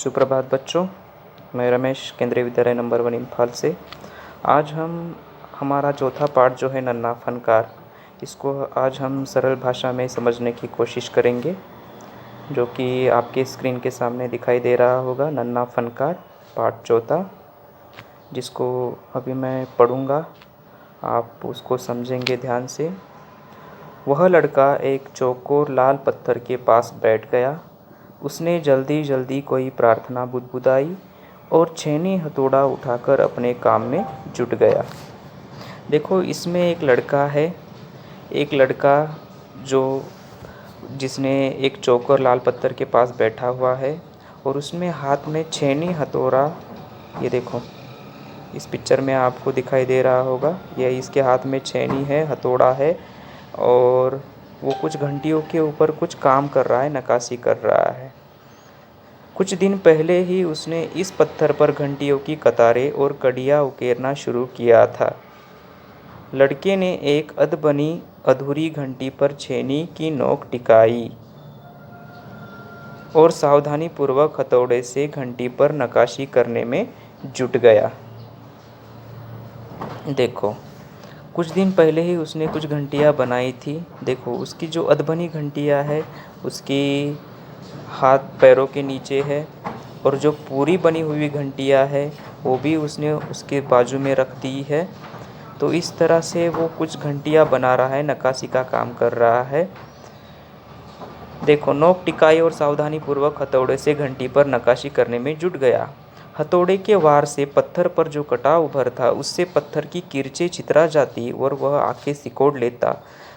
सुप्रभात बच्चों। मैं रमेश केंद्रीय विद्यालय नंबर 1 इम्फाल से। आज हम हमारा चौथा पाठ जो है नन्हा फनकार, इसको आज हम सरल भाषा में समझने की कोशिश करेंगे, जो कि आपके स्क्रीन के सामने दिखाई दे रहा होगा। नन्हा फनकार पाठ चौथा, जिसको अभी मैं पढ़ूँगा, आप उसको समझेंगे ध्यान से। वह लड़का एक चौकोर लाल पत्थर के पास बैठ गया। उसने जल्दी जल्दी कोई प्रार्थना बुदबुदाई और छेनी हथौड़ा उठाकर अपने काम में जुट गया। देखो, इसमें एक लड़का है, एक लड़का जिसने एक चौकोर लाल पत्थर के पास बैठा हुआ है और उसमें हाथ में छेनी हथौड़ा, ये देखो इस पिक्चर में आपको दिखाई दे रहा होगा, यह इसके हाथ में छेनी है, हथौड़ा है और वो कुछ घंटियों के ऊपर कुछ काम कर रहा है, नक्काशी कर रहा है। कुछ दिन पहले ही उसने इस पत्थर पर घंटियों की कतारें और कड़ियाँ उकेरना शुरू किया था। लड़के ने एक अधबनी अधूरी घंटी पर छेनी की नोक टिकाई और सावधानीपूर्वक हथौड़े से घंटी पर नक्काशी करने में जुट गया। देखो, कुछ दिन पहले ही उसने कुछ घंटियाँ बनाई थी। देखो, उसकी जो अधबनी घंटियाँ है, उसकी हाथ पैरों के नीचे है, और जो पूरी बनी हुई घंटियाँ है वो भी उसने उसके बाजू में रख दी है। तो इस तरह से वो कुछ घंटियाँ बना रहा है, नक्काशी का काम कर रहा है। देखो, नोक टिकाई और सावधानीपूर्वक हथौड़े से घंटी पर नक्काशी करने में जुट गया। हथौड़े के वार से पत्थर पर जो कटाव उभरता, उससे पत्थर की किरचें छितरा जाती और वह आंखें सिकोड़ लेता।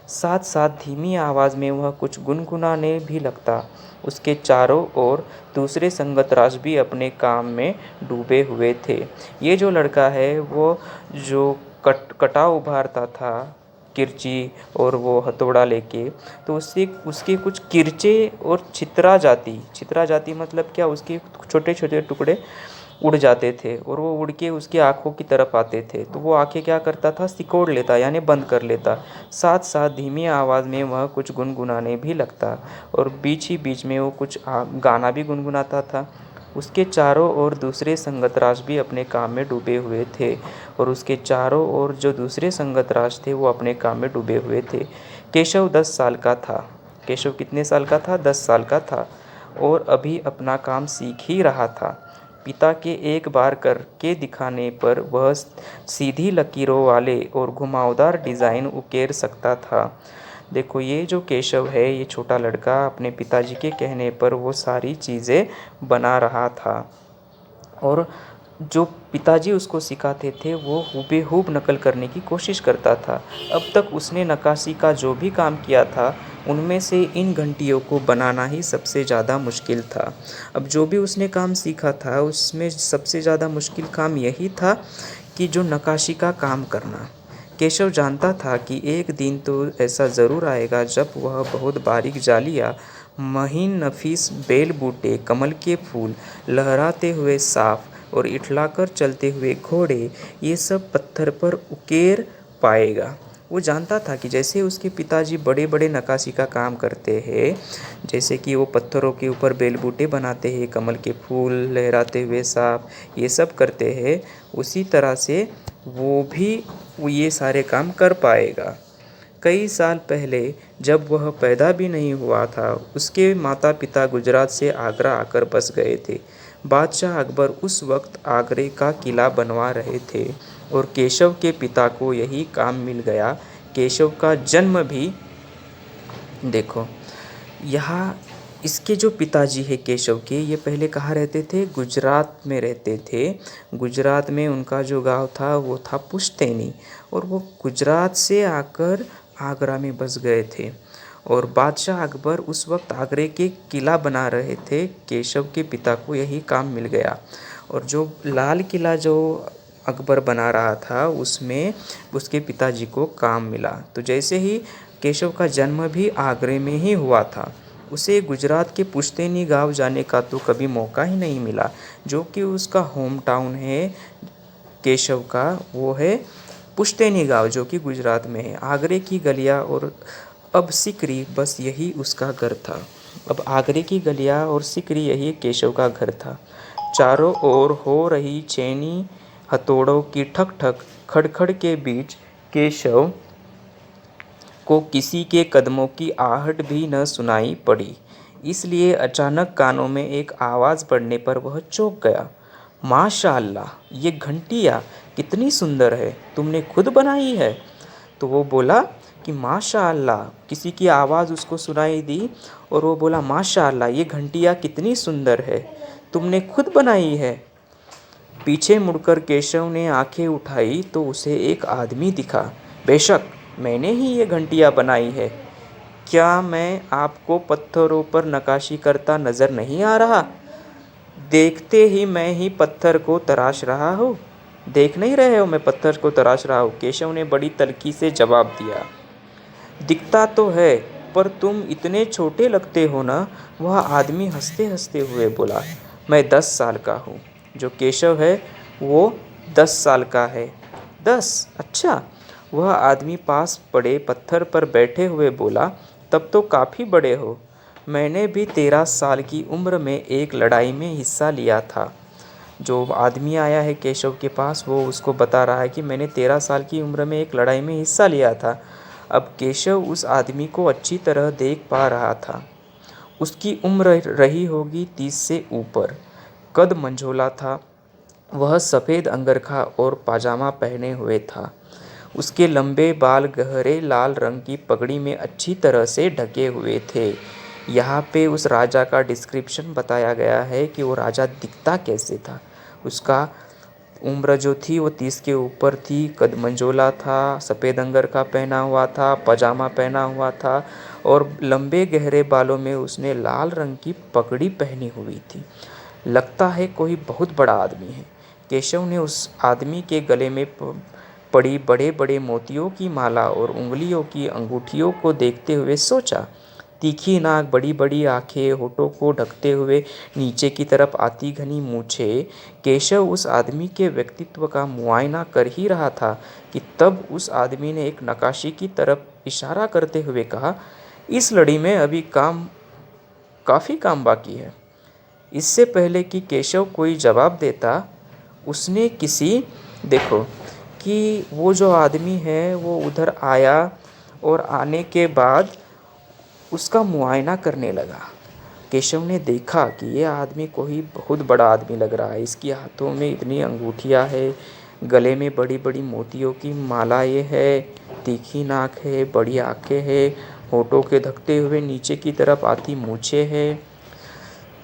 साथ साथ धीमी आवाज़ में वह कुछ गुनगुनाने भी लगता। उसके चारों ओर दूसरे संगतराज भी अपने काम में डूबे हुए थे। ये जो लड़का है, वो जो कटाव उभारता था किरची और वो हथौड़ा लेके, तो उससे उसके कुछ किरचे और छितरा जाती मतलब क्या, उसके छोटे छोटे टुकड़े उड़ जाते थे और वो उड़ के उसकी आंखों की तरफ आते थे। तो वो आंखें क्या करता था, सिकोड़ लेता यानी बंद कर लेता। साथ साथ धीमी आवाज़ में वह कुछ गुनगुनाने भी लगता और बीच ही बीच में वो कुछ गाना भी गुनगुनाता था। उसके चारों ओर दूसरे संगतराज भी अपने काम में डूबे हुए थे और उसके चारों ओर जो दूसरे संगतराज थे वो अपने काम में डूबे हुए थे। केशव 10 साल का था। केशव कितने साल का था? 10 साल का था और अभी अपना काम सीख ही रहा था। पिता के एक बार करके दिखाने पर वह सीधी लकीरों वाले और घुमावदार डिज़ाइन उकेर सकता था। देखो, ये जो केशव है, ये छोटा लड़का अपने पिताजी के कहने पर वो सारी चीज़ें बना रहा था और जो पिताजी उसको सिखाते थे वो हूबेहूब नकल करने की कोशिश करता था। अब तक उसने नक्काशी का जो भी काम किया था, उनमें से इन घंटियों को बनाना ही सबसे ज़्यादा मुश्किल था। अब जो भी उसने काम सीखा था, उसमें सबसे ज़्यादा मुश्किल काम यही था कि जो नक्काशी का काम करना। केशव जानता था कि एक दिन तो ऐसा ज़रूर आएगा जब वह बहुत बारीक जालियाँ, महीन नफीस बेल बूटे, कमल के फूल, लहराते हुए साफ और इठलाकर चलते हुए घोड़े, ये सब पत्थर पर उकेर पाएगा। वो जानता था कि जैसे उसके पिताजी बड़े बड़े नक्काशी का काम करते हैं, जैसे कि वो पत्थरों के ऊपर बेल बूटे बनाते हैं, कमल के फूल, लहराते हुए सांप, ये सब करते हैं, उसी तरह से वो भी ये सारे काम कर पाएगा। कई साल पहले जब वह पैदा भी नहीं हुआ था, उसके माता पिता गुजरात से आगरा आकर बस गए थे। बादशाह अकबर उस वक्त आगरे का किला बनवा रहे थे और केशव के पिता को यही काम मिल गया। केशव का जन्म भी, देखो यहाँ इसके जो पिताजी है केशव के, ये पहले कहाँ रहते थे? गुजरात में रहते थे। गुजरात में उनका जो गांव था वो था पुश्तैनी और वो गुजरात से आकर आगरा में बस गए थे और बादशाह अकबर उस वक्त आगरे के किला बना रहे थे। केशव के पिता को यही काम मिल गया और जो लाल किला जो अकबर बना रहा था, उसमें उसके पिताजी को काम मिला। तो जैसे ही केशव का जन्म भी आगरे में ही हुआ था, उसे गुजरात के पुश्तैनी गांव जाने का तो कभी मौका ही नहीं मिला, जो कि उसका होम टाउन है केशव का, वो है पुश्तैनी गांव, जो कि गुजरात में है। आगरे की गलियां और अब सिकरी, बस यही उसका घर था। अब आगरे की गलियां और सिकरी यही केशव का घर था। चारों ओर हो रही छेनी हथौड़ों की ठक ठक खड़खड़ के बीच केशव को किसी के कदमों की आहट भी न सुनाई पड़ी। इसलिए अचानक कानों में एक आवाज़ पड़ने पर वह चौंक गया। माशाअल्लाह, ये घंटियाँ कितनी सुंदर है, तुमने खुद बनाई है? तो वो बोला कि माशाअल्लाह, किसी की आवाज़ उसको सुनाई दी और वो बोला माशाअल्लाह, ये घंटियाँ कितनी सुंदर है, तुमने खुद बनाई है? पीछे मुड़कर केशव ने आंखें उठाई तो उसे एक आदमी दिखा। बेशक, मैंने ही ये घंटियाँ बनाई है। क्या मैं आपको पत्थरों पर नक्काशी करता नजर नहीं आ रहा? देखते ही मैं ही पत्थर को तराश रहा हूँ। देख नहीं रहे हो मैं पत्थर को तराश रहा हूँ? केशव ने बड़ी तल्खी से जवाब दिया। दिखता तो है, पर तुम इतने छोटे लगते हो ना। वह आदमी हंसते हंसते हुए बोला, मैं 10 साल का हूँ। जो केशव है वो 10 साल का है। 10? अच्छा। वह आदमी पास पड़े पत्थर पर बैठे हुए बोला, तब तो काफ़ी बड़े हो। मैंने भी 13 साल की उम्र में एक लड़ाई में हिस्सा लिया था। जो आदमी आया है केशव के पास, वो उसको बता रहा है कि मैंने 13 साल की उम्र में एक लड़ाई में हिस्सा लिया था। अब केशव उस आदमी को अच्छी तरह देख पा रहा था। उसकी उम्र रही होगी 30 से ऊपर। कद मंझोला था। वह सफ़ेद अंगरखा और पाजामा पहने हुए था। उसके लंबे बाल गहरे लाल रंग की पगड़ी में अच्छी तरह से ढके हुए थे। यहाँ पे उस राजा का डिस्क्रिप्शन बताया गया है कि वो राजा दिखता कैसे था। उसका उम्र जो थी वो 30 के ऊपर थी, कद मंजोला था, सफ़ेद अंगरखा पहना हुआ था, पजामा पहना हुआ था और लंबे गहरे बालों में उसने लाल रंग की पगड़ी पहनी हुई थी। लगता है कोई बहुत बड़ा आदमी है। केशव ने उस आदमी के गले में पड़ी बड़े बड़े मोतियों की माला और उंगलियों की अंगूठियों को देखते हुए सोचा। तीखी नाक, बड़ी बड़ी आंखें, होठों को ढकते हुए नीचे की तरफ आती घनी मूछें। केशव उस आदमी के व्यक्तित्व का मुआयना कर ही रहा था कि तब उस आदमी ने एक नक्काशी की तरफ इशारा करते हुए कहा, इस लड़ी में अभी काफ़ी काम बाकी है। इससे पहले कि केशव कोई जवाब देता, उसने देखो कि वो जो आदमी है वो उधर आया और आने के बाद उसका मुआयना करने लगा। केशव ने देखा कि ये आदमी कोई बहुत बड़ा आदमी लग रहा है। इसके हाथों में इतनी अंगूठियाँ है, गले में बड़ी बड़ी मोतियों की माला ये है, तीखी नाक है, बड़ी आंखें है, होठों के ढकते हुए नीचे की तरफ आती मूछें है।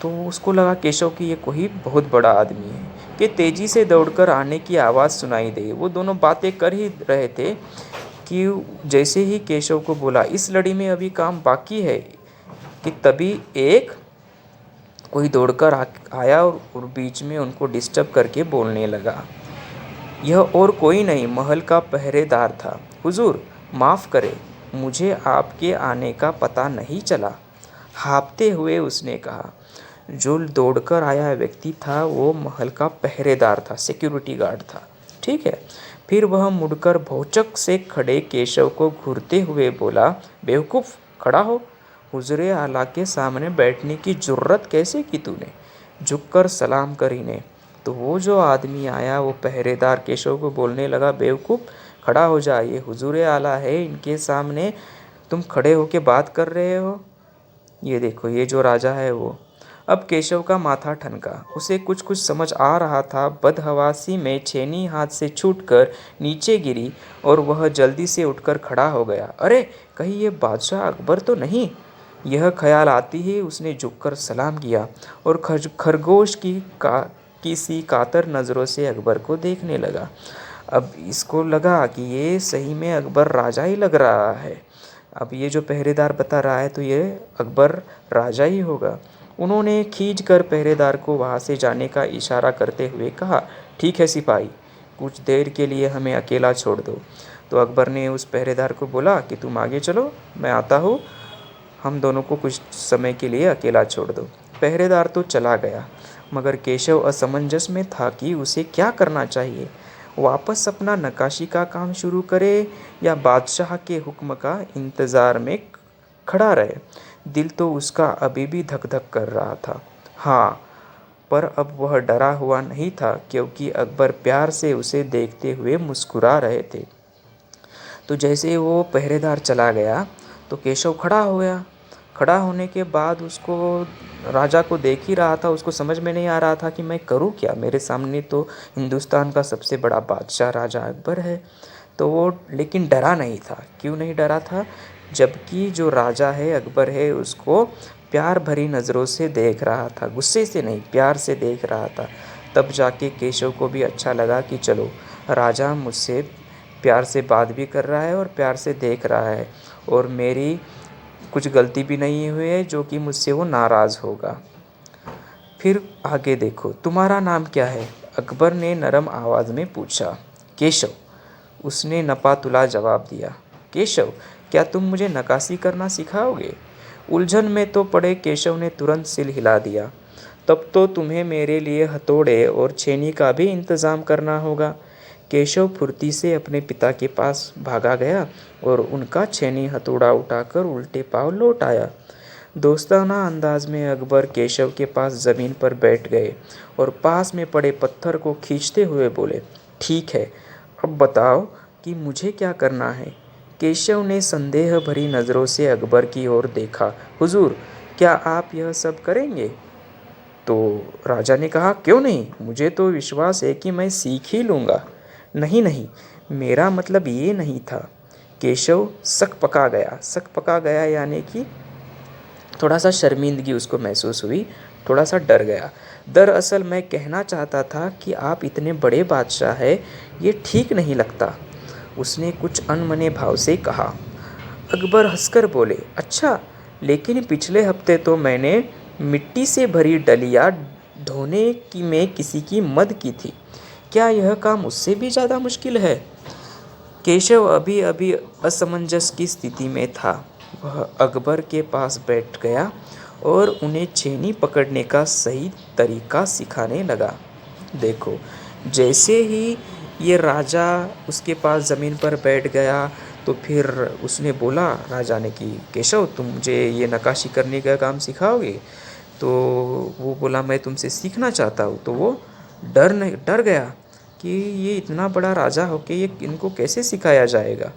तो उसको लगा केशव कि ये कोई बहुत बड़ा आदमी है कि तेज़ी से दौड़कर आने की आवाज़ सुनाई दी। वो दोनों बातें कर ही रहे थे कि जैसे ही केशव को बोला इस लड़ी में अभी काम बाकी है, कि तभी एक कोई दौड़कर आया और बीच में उनको डिस्टर्ब करके बोलने लगा। यह और कोई नहीं, महल का पहरेदार था। हुजूर, माफ़ करें, मुझे आपके आने का पता नहीं चला, हाँफते हुए उसने कहा। जो दौड़कर आया व्यक्ति था वो महल का पहरेदार था, सिक्योरिटी गार्ड था। ठीक है। फिर वह मुड़कर भौचक से खड़े केशव को घूरते हुए बोला, बेवकूफ़, खड़ा हो। हुजूर आला के सामने बैठने की जुर्रत कैसे की तूने? झुककर सलाम करी ने। तो वो जो आदमी आया वो पहरेदार केशव को बोलने लगा, बेवकूफ़, खड़ा हो जा, ये हुजूर आला है, इनके सामने तुम खड़े होके बात कर रहे हो। ये देखो, ये जो राजा है वो। अब केशव का माथा ठनका। उसे कुछ कुछ समझ आ रहा था। बदहवासी में छेनी हाथ से छूटकर नीचे गिरी और वह जल्दी से उठकर खड़ा हो गया। अरे, कहीं ये बादशाह अकबर तो नहीं? यह ख्याल आती ही उसने झुककर सलाम किया और खरगोश की सी कातर नज़रों से अकबर को देखने लगा। अब इसको लगा कि ये सही में अकबर राजा ही लग रहा है। अब ये जो पहरेदार बता रहा है तो ये अकबर राजा ही होगा। उन्होंने खींच कर पहरेदार को वहाँ से जाने का इशारा करते हुए कहा, ठीक है सिपाही, कुछ देर के लिए हमें अकेला छोड़ दो। तो अकबर ने उस पहरेदार को बोला कि तुम आगे चलो, मैं आता हूँ, हम दोनों को कुछ समय के लिए अकेला छोड़ दो। पहरेदार तो चला गया, मगर केशव असमंजस में था कि उसे क्या करना चाहिए। वापस अपना नक्काशी का काम शुरू करे या बादशाह के हुक्म का इंतज़ार में खड़ा रहे। दिल तो उसका अभी भी धक धक कर रहा था। हाँ, पर अब वह डरा हुआ नहीं था, क्योंकि अकबर प्यार से उसे देखते हुए मुस्कुरा रहे थे। तो जैसे ही वो पहरेदार चला गया तो केशव खड़ा हो गया। खड़ा होने के बाद उसको राजा को देख ही रहा था। उसको समझ में नहीं आ रहा था कि मैं करूँ क्या। मेरे सामने तो हिंदुस्तान का सबसे बड़ा बादशाह राजा अकबर है। तो वो लेकिन डरा नहीं था। क्यों नहीं डरा था? जबकि जो राजा है, अकबर है, उसको प्यार भरी नज़रों से देख रहा था। गुस्से से नहीं, प्यार से देख रहा था। तब जाके केशव को भी अच्छा लगा कि चलो, राजा मुझसे प्यार से बात भी कर रहा है और प्यार से देख रहा है, और मेरी कुछ गलती भी नहीं हुई है जो कि मुझसे वो नाराज़ होगा। फिर आगे देखो, तुम्हारा नाम क्या है? अकबर ने नरम आवाज़ में पूछा। केशव, उसने नपा-तुला जवाब दिया। केशव, क्या तुम मुझे नक्काशी करना सिखाओगे? उलझन में तो पड़े केशव ने तुरंत सिर हिला दिया। तब तो तुम्हें मेरे लिए हथौड़े और छेनी का भी इंतज़ाम करना होगा। केशव फुर्ती से अपने पिता के पास भागा गया और उनका छेनी हथौड़ा उठाकर उल्टे पांव लौट आया। दोस्ताना अंदाज में अकबर केशव के पास ज़मीन पर बैठ गए और पास में पड़े पत्थर को खींचते हुए बोले, ठीक है, अब बताओ कि मुझे क्या करना है? केशव ने संदेह भरी नज़रों से अकबर की ओर देखा। हुजूर, क्या आप यह सब करेंगे? तो राजा ने कहा, क्यों नहीं, मुझे तो विश्वास है कि मैं सीख ही लूँगा। नहीं नहीं, मेरा मतलब ये नहीं था। केशव सक पका गया यानी कि थोड़ा सा शर्मिंदगी उसको महसूस हुई, थोड़ा सा डर गया। दरअसल मैं कहना चाहता था कि आप इतने बड़े बादशाह हैं, ये ठीक नहीं लगता। उसने कुछ अनमने भाव से कहा। अकबर हंसकर बोले, अच्छा, लेकिन पिछले हफ्ते तो मैंने मिट्टी से भरी डलिया ढोने की में किसी की मदद की थी। क्या यह काम उससे भी ज़्यादा मुश्किल है? केशव अभी अभी असमंजस की स्थिति में था। वह अकबर के पास बैठ गया और उन्हें छेनी पकड़ने का सही तरीका सिखाने लगा। देखो, जैसे ही ये राजा उसके पास ज़मीन पर बैठ गया तो फिर उसने बोला राजा ने कि केशव, तुम मुझे ये नक्काशी करने का काम सिखाओगे? तो वो बोला, मैं तुमसे सीखना चाहता हूँ। तो वो डर गया कि ये इतना बड़ा राजा हो के ये इनको कैसे सिखाया जाएगा।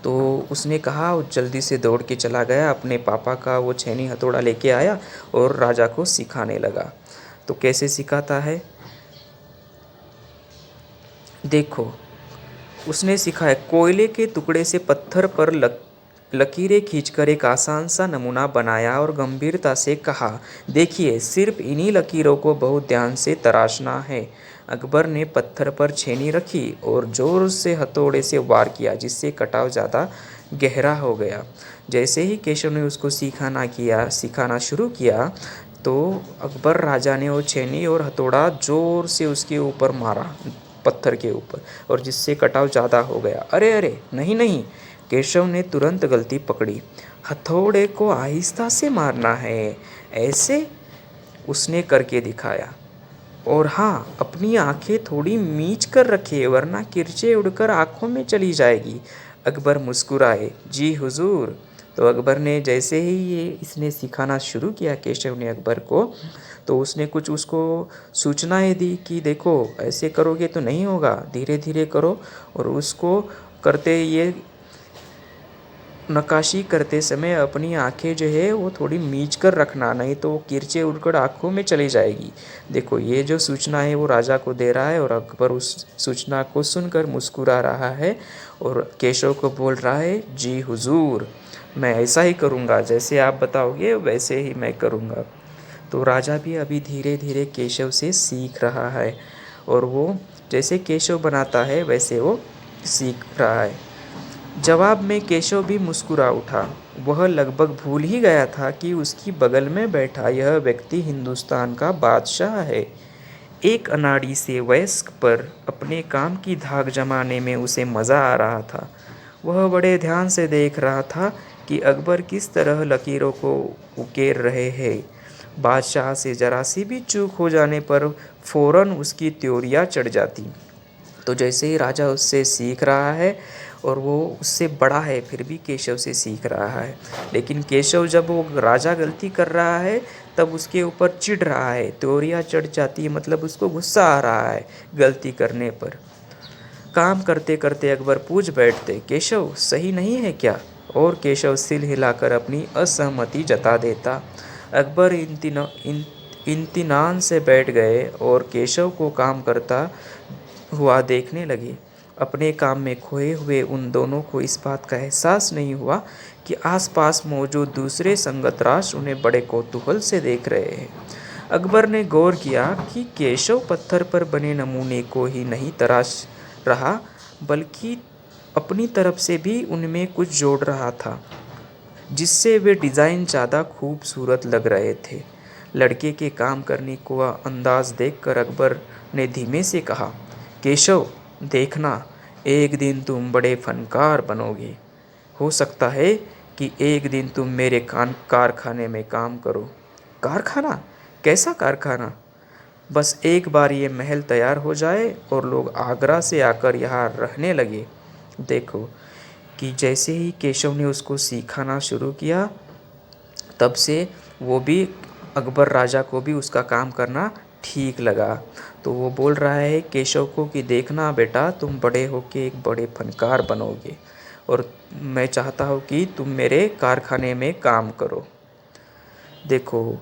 तो उसने कहा, वो जल्दी से दौड़ के चला गया, अपने पापा का वो छेनी हथौड़ा लेके आया और राजा को सिखाने लगा। तो कैसे सिखाता है, देखो। उसने सिखाया, कोयले के टुकड़े से पत्थर पर लकीरें खींचकर एक आसान सा नमूना बनाया और गंभीरता से कहा, देखिए, सिर्फ इन्हीं लकीरों को बहुत ध्यान से तराशना है। अकबर ने पत्थर पर छेनी रखी और जोर से हथौड़े से वार किया, जिससे कटाव ज़्यादा गहरा हो गया। जैसे ही केशव ने उसको सिखाना शुरू किया, तो अकबर राजा ने वो छेनी और हथौड़ा जोर से उसके ऊपर मारा, पत्थर के ऊपर, और जिससे कटाव ज़्यादा हो गया। अरे अरे, नहीं नहीं, केशव ने तुरंत गलती पकड़ी। हथौड़े को आहिस्ता से मारना है, ऐसे उसने करके दिखाया। और हाँ, अपनी आंखें थोड़ी मीच कर रखे, वरना किरचे उड़कर आंखों में चली जाएगी। अकबर मुस्कुराए, जी हुजूर। तो अकबर ने जैसे ही ये इसने सिखाना शुरू किया केशव ने अकबर को, तो उसने कुछ उसको सूचनाएं दी कि देखो, ऐसे करोगे तो नहीं होगा, धीरे धीरे करो। और उसको करते ये नक्काशी करते समय अपनी आंखें जो है वो थोड़ी मीच कर रखना, नहीं तो वो किरचे उड़कर आँखों में चली जाएगी। देखो, ये जो सूचना है वो राजा को दे रहा है और अकबर उस सूचना को सुनकर मुस्कुरा रहा है और केशव को बोल रहा है, जी हुजूर, मैं ऐसा ही करूँगा, जैसे आप बताओगे वैसे ही मैं करूँगा। तो राजा भी अभी धीरे धीरे केशव से सीख रहा है और वो जैसे केशव बनाता है वैसे वो सीख रहा है। जवाब में केशव भी मुस्कुरा उठा। वह लगभग भूल ही गया था कि उसकी बगल में बैठा यह व्यक्ति हिंदुस्तान का बादशाह है। एक अनाड़ी से वयस्क पर अपने काम की धाक जमाने में उसे मज़ा आ रहा था। वह बड़े ध्यान से देख रहा था कि अकबर किस तरह लकीरों को उकेर रहे हैं। बादशाह से जरा सी भी चूक हो जाने पर फौरन उसकी त्योरियां चढ़ जाती। तो जैसे ही राजा उससे सीख रहा है और वो उससे बड़ा है फिर भी केशव से सीख रहा है। लेकिन केशव जब वो राजा गलती कर रहा है तब उसके ऊपर चिढ़ रहा है, त्योरियाँ चढ़ जाती है, मतलब उसको गुस्सा आ रहा है गलती करने पर। काम करते करते अकबर पूछ बैठते, केशव सही नहीं है क्या? और केशव सिर हिलाकर अपनी असहमति जता देता। अकबर इत्मीनान से बैठ गए और केशव को काम करता हुआ देखने लगे। अपने काम में खोए हुए उन दोनों को इस बात का एहसास नहीं हुआ कि आसपास मौजूद दूसरे संगत राष्ट्र उन्हें बड़े कौतूहल से देख रहे हैं। अकबर ने गौर किया कि केशव पत्थर पर बने नमूने को ही नहीं तराश रहा, बल्कि अपनी तरफ से भी उनमें कुछ जोड़ रहा था, जिससे वे डिज़ाइन ज़्यादा खूबसूरत लग रहे थे। लड़के के काम करने को अंदाज देखकर अकबर ने धीमे से कहा, केशव देखना, एक दिन तुम बड़े फनकार बनोगे। हो सकता है कि एक दिन तुम मेरे कारखाने में काम करो। कारखाना? कैसा कारखाना? बस एक बार ये महल तैयार हो जाए और लोग आगरा से आकर यहाँ रहने लगे। देखो कि जैसे ही केशव ने उसको सिखाना शुरू किया, तब से वो भी अकबर राजा को भी उसका काम करना ठीक लगा। तो वो बोल रहा है केशव को कि देखना बेटा, तुम बड़े होके एक बड़े फनकार बनोगे और मैं चाहता हूँ कि तुम मेरे कारखाने में काम करो। देखो,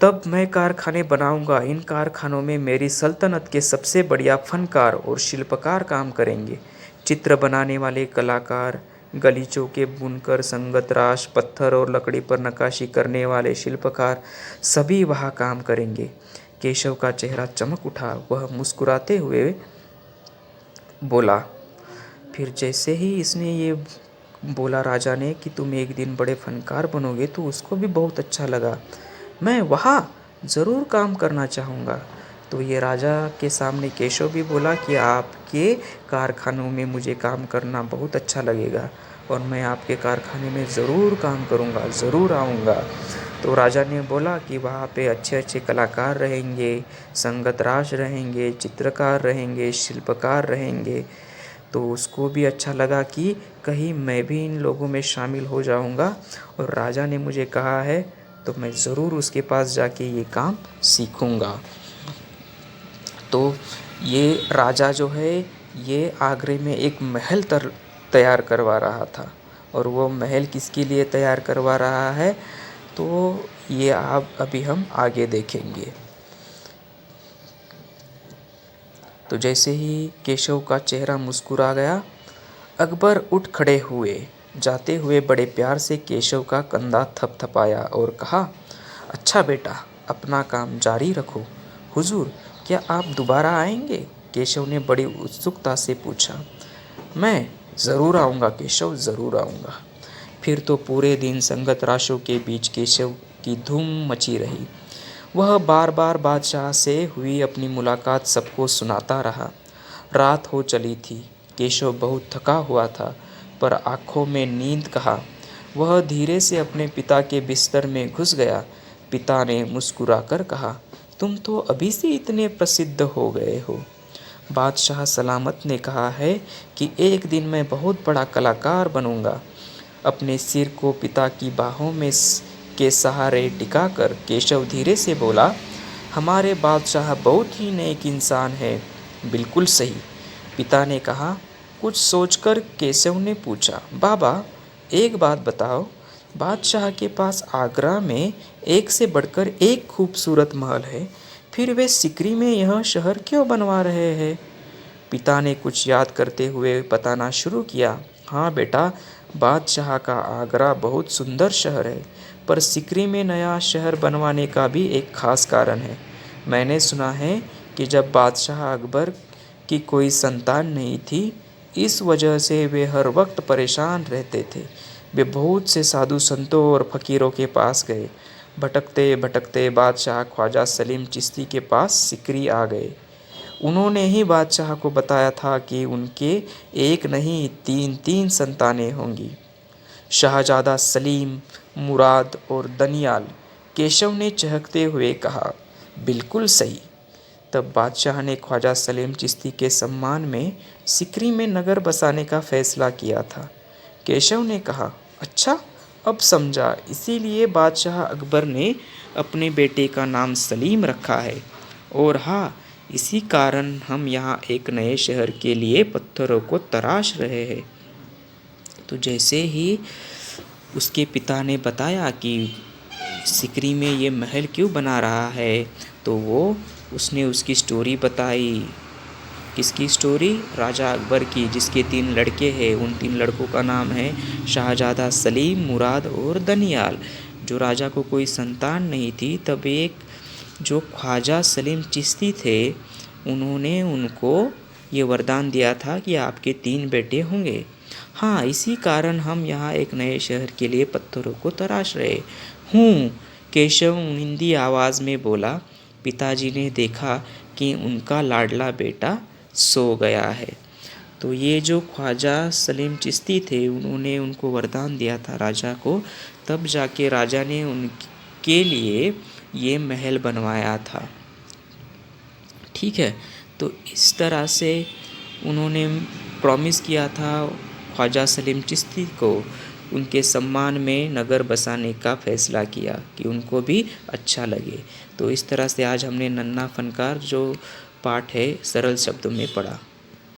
तब मैं कारखाने बनाऊंगा। इन कारखानों में मेरी सल्तनत के सबसे बढ़िया फनकार और शिल्पकार काम करेंगे। चित्र बनाने वाले कलाकार, गलीचों के बुनकर, संगत राश, पत्थर और लकड़ी पर नक्काशी करने वाले शिल्पकार सभी वहाँ काम करेंगे। केशव का चेहरा चमक उठा। वह मुस्कुराते हुए बोला। फिर जैसे ही इसने ये बोला राजा ने कि तुम एक दिन बड़े फनकार बनोगे, तो उसको भी बहुत अच्छा लगा। मैं वहाँ ज़रूर काम करना चाहूँगा। तो ये राजा के सामने केशव भी बोला कि आपके कारखानों में मुझे काम करना बहुत अच्छा लगेगा और मैं आपके कारखाने में ज़रूर काम करूँगा, ज़रूर आऊँगा। तो राजा ने बोला कि वहाँ पे अच्छे अच्छे कलाकार रहेंगे, संगत राज रहेंगे, चित्रकार रहेंगे, शिल्पकार रहेंगे। तो उसको भी अच्छा लगा कि कहीं मैं भी इन लोगों में शामिल हो जाऊंगा और राजा ने मुझे कहा है तो मैं ज़रूर उसके पास जाके ये काम सीखूंगा। तो ये राजा जो है ये आगरे में एक महल तैयार करवा रहा था और वो महल किसके लिए तैयार करवा रहा है तो ये आप अभी हम आगे देखेंगे। तो जैसे ही केशव का चेहरा मुस्कुरा गया, अकबर उठ खड़े हुए। जाते हुए बड़े प्यार से केशव का कंधा थपथपाया और कहा, अच्छा बेटा, अपना काम जारी रखो। हुजूर, क्या आप दोबारा आएंगे? केशव ने बड़ी उत्सुकता से पूछा। मैं ज़रूर आऊँगा केशव, ज़रूर आऊँगा। फिर तो पूरे दिन संगत राशों के बीच केशव की धूम मची रही। वह बार बार बादशाह से हुई अपनी मुलाकात सबको सुनाता रहा। रात हो चली थी। केशव बहुत थका हुआ था, पर आँखों में नींद कहा। वह धीरे से अपने पिता के बिस्तर में घुस गया। पिता ने मुस्कुराकर कहा, तुम तो अभी से इतने प्रसिद्ध हो गए हो। बादशाह सलामत ने कहा है कि एक दिन मैं बहुत बड़ा कलाकार बनूंगा। अपने सिर को पिता की बाहों में के सहारे टिकाकर केशव धीरे से बोला, हमारे बादशाह बहुत ही नेक इंसान है। बिल्कुल सही, पिता ने कहा। कुछ सोचकर केशव ने पूछा, बाबा एक बात बताओ, बादशाह के पास आगरा में एक से बढ़कर एक खूबसूरत महल है, फिर वे सिकरी में यह शहर क्यों बनवा रहे हैं? पिता ने कुछ याद करते हुए बताना शुरू किया, हाँ बेटा, बादशाह का आगरा बहुत सुंदर शहर है, पर सिकरी में नया शहर बनवाने का भी एक खास कारण है। मैंने सुना है कि जब बादशाह अकबर की कोई संतान नहीं थी, इस वजह से वे हर वक्त परेशान रहते थे। वे बहुत से साधु संतों और फकीरों के पास गए। भटकते भटकते बादशाह ख्वाजा सलीम चिश्ती के पास सिकरी आ गए। उन्होंने ही बादशाह को बताया था कि उनके एक नहीं तीन तीन संतानें होंगी, शहजादा सलीम, मुराद और दनियाल। केशव ने चहकते हुए कहा, बिल्कुल सही। तब बादशाह ने ख्वाजा सलीम चिश्ती के सम्मान में सिकरी में नगर बसाने का फैसला किया था। केशव ने कहा, अच्छा, अब समझा, इसीलिए बादशाह अकबर ने अपने बेटे का नाम सलीम रखा है। और हाँ, इसी कारण हम यहाँ एक नए शहर के लिए पत्थरों को तराश रहे हैं। तो जैसे ही उसके पिता ने बताया कि सिकरी में ये महल क्यों बना रहा है, तो उसने उसकी स्टोरी बताई। किसकी स्टोरी? राजा अकबर की, जिसके 3 लड़के हैं। उन 3 लड़कों का नाम है शाहजादा सलीम, मुराद और दनियाल। जो राजा को कोई संतान नहीं थी, तब एक जो ख्वाजा सलीम चिश्ती थे, उन्होंने उनको ये वरदान दिया था कि आपके 3 बेटे होंगे। हाँ, इसी कारण हम यहाँ एक नए शहर के लिए पत्थरों को तराश रहे हूँ, केशव हिंदी आवाज़ में बोला। पिताजी ने देखा कि उनका लाडला बेटा सो गया है। तो ये जो ख्वाजा सलीम चिश्ती थे, उन्होंने उनको वरदान दिया था राजा को, तब जाके राजा ने उनके लिए ये महल बनवाया था। ठीक है, तो इस तरह से उन्होंने प्रॉमिस किया था ख्वाजा सलीम चिश्ती को, उनके सम्मान में नगर बसाने का फ़ैसला किया कि उनको भी अच्छा लगे। तो इस तरह से आज हमने नन्हा फनकार जो पाठ है सरल शब्दों में पढ़ा।